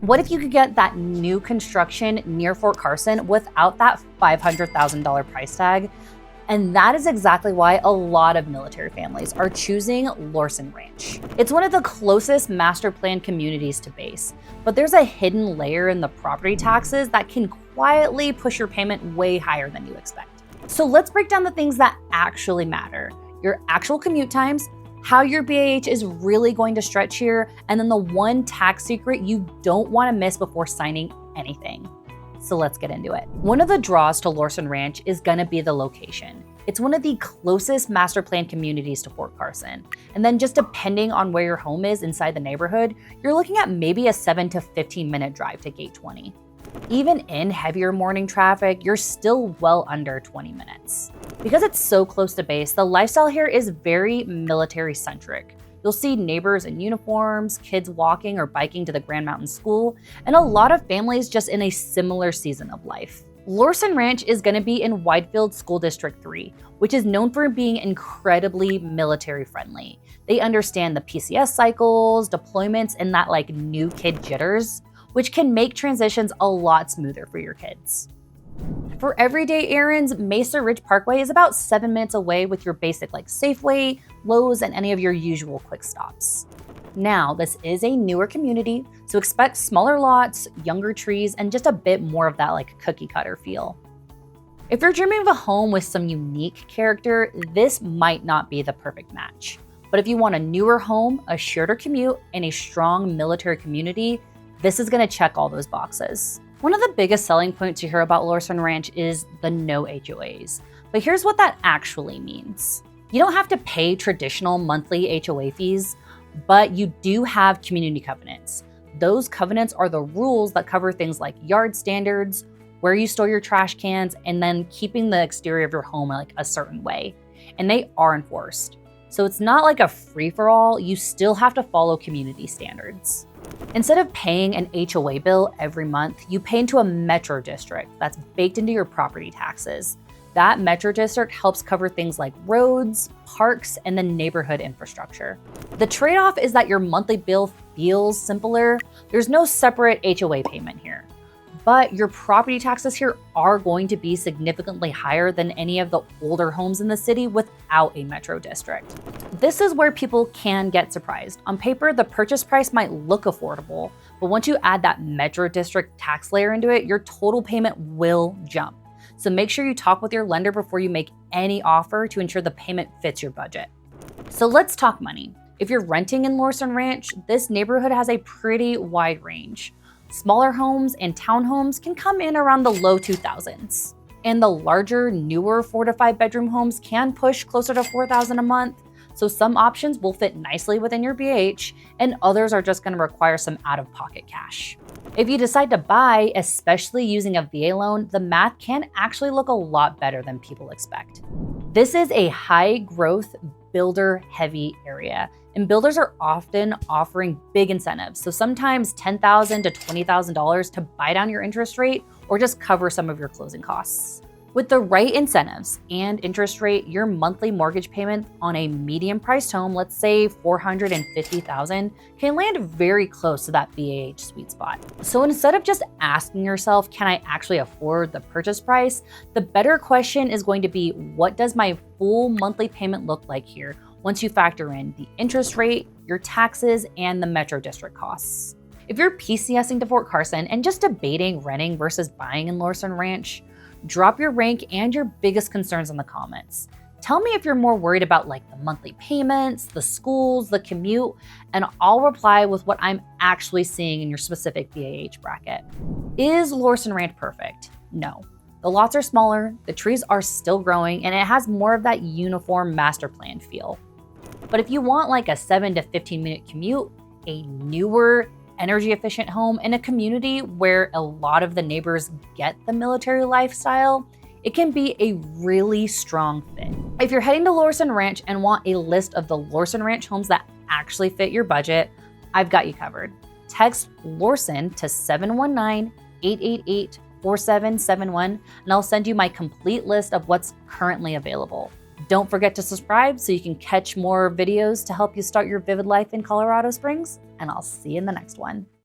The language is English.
What if you could get that new construction near Fort Carson without that $500,000 price tag? And that is exactly why a lot of military families are choosing Lorson Ranch. It's one of the closest master plan communities to base, but there's a hidden layer in the property taxes that can quietly push your payment way higher than you expect. So let's break down the things that actually matter: your actual commute times, how your BAH is really going to stretch here, and then the one tax secret you don't want to miss before signing anything. So let's get into it. One of the draws to Lorson Ranch is gonna be the location. It's one of the closest master plan communities to Fort Carson. And then just depending on where your home is inside the neighborhood, you're looking at maybe a 7 to 15 minute drive to Gate 20. Even in heavier morning traffic, you're still well under 20 minutes. Because it's so close to base, the lifestyle here is very military centric. You'll see neighbors in uniforms, kids walking or biking to the Grand Mountain School, and a lot of families just in a similar season of life. Lorson Ranch is going to be in Widefield School District 3, which is known for being incredibly military friendly. They understand the PCS cycles, deployments, and that new kid jitters, which can make transitions a lot smoother for your kids. For everyday errands, Mesa Ridge Parkway is about 7 minutes away with your basic Safeway, Lowe's, and any of your usual quick stops. Now, this is a newer community, so expect smaller lots, younger trees, and just a bit more of that cookie cutter feel. If you're dreaming of a home with some unique character, this might not be the perfect match. But if you want a newer home, a shorter commute, and a strong military community, this is going to check all those boxes. One of the biggest selling points you hear about Lorson Ranch is the no HOAs. But here's what that actually means. You don't have to pay traditional monthly HOA fees, but you do have community covenants. Those covenants are the rules that cover things like yard standards, where you store your trash cans, and then keeping the exterior of your home a certain way. And they are enforced. So it's not a free-for-all, you still have to follow community standards. Instead of paying an HOA bill every month, you pay into a metro district that's baked into your property taxes. That metro district helps cover things like roads, parks, and the neighborhood infrastructure. The trade-off is that your monthly bill feels simpler. There's no separate HOA payment here. But your property taxes here are going to be significantly higher than any of the older homes in the city without a metro district. This is where people can get surprised. On paper, the purchase price might look affordable, but once you add that metro district tax layer into it, your total payment will jump. So make sure you talk with your lender before you make any offer to ensure the payment fits your budget. So let's talk money. If you're renting in Lorson Ranch, this neighborhood has a pretty wide range. Smaller homes and townhomes can come in around the low 2000s. And the larger, newer 4 to 5 bedroom homes can push closer to $4,000 a month. So some options will fit nicely within your BH, and others are just going to require some out-of-pocket cash. If you decide to buy, especially using a VA loan, the math can actually look a lot better than people expect. This is a high-growth, builder-heavy area, and builders are often offering big incentives. So sometimes $10,000 to $20,000 to buy down your interest rate or just cover some of your closing costs. With the right incentives and interest rate, your monthly mortgage payment on a medium-priced home, let's say $450,000, can land very close to that BAH sweet spot. So instead of just asking yourself, can I actually afford the purchase price? The better question is going to be, what does my full monthly payment look like here once you factor in the interest rate, your taxes, and the metro district costs? If you're PCSing to Fort Carson and just debating renting versus buying in Lorson Ranch, drop your rank and your biggest concerns in the comments. Tell me if you're more worried about the monthly payments, the schools, the commute, and I'll reply with what I'm actually seeing in your specific BAH bracket. Is Lorson Ranch perfect? No. The lots are smaller, the trees are still growing, and it has more of that uniform master plan feel. But if you want a 7 to 15 minute commute, a newer, energy efficient home in a community where a lot of the neighbors get the military lifestyle, it can be a really strong fit. If you're heading to Lorson Ranch and want a list of the Lorson Ranch homes that actually fit your budget, I've got you covered. Text Lorson to 719-888-4771 and I'll send you my complete list of what's currently available. Don't forget to subscribe so you can catch more videos to help you start your vivid life in Colorado Springs, and I'll see you in the next one.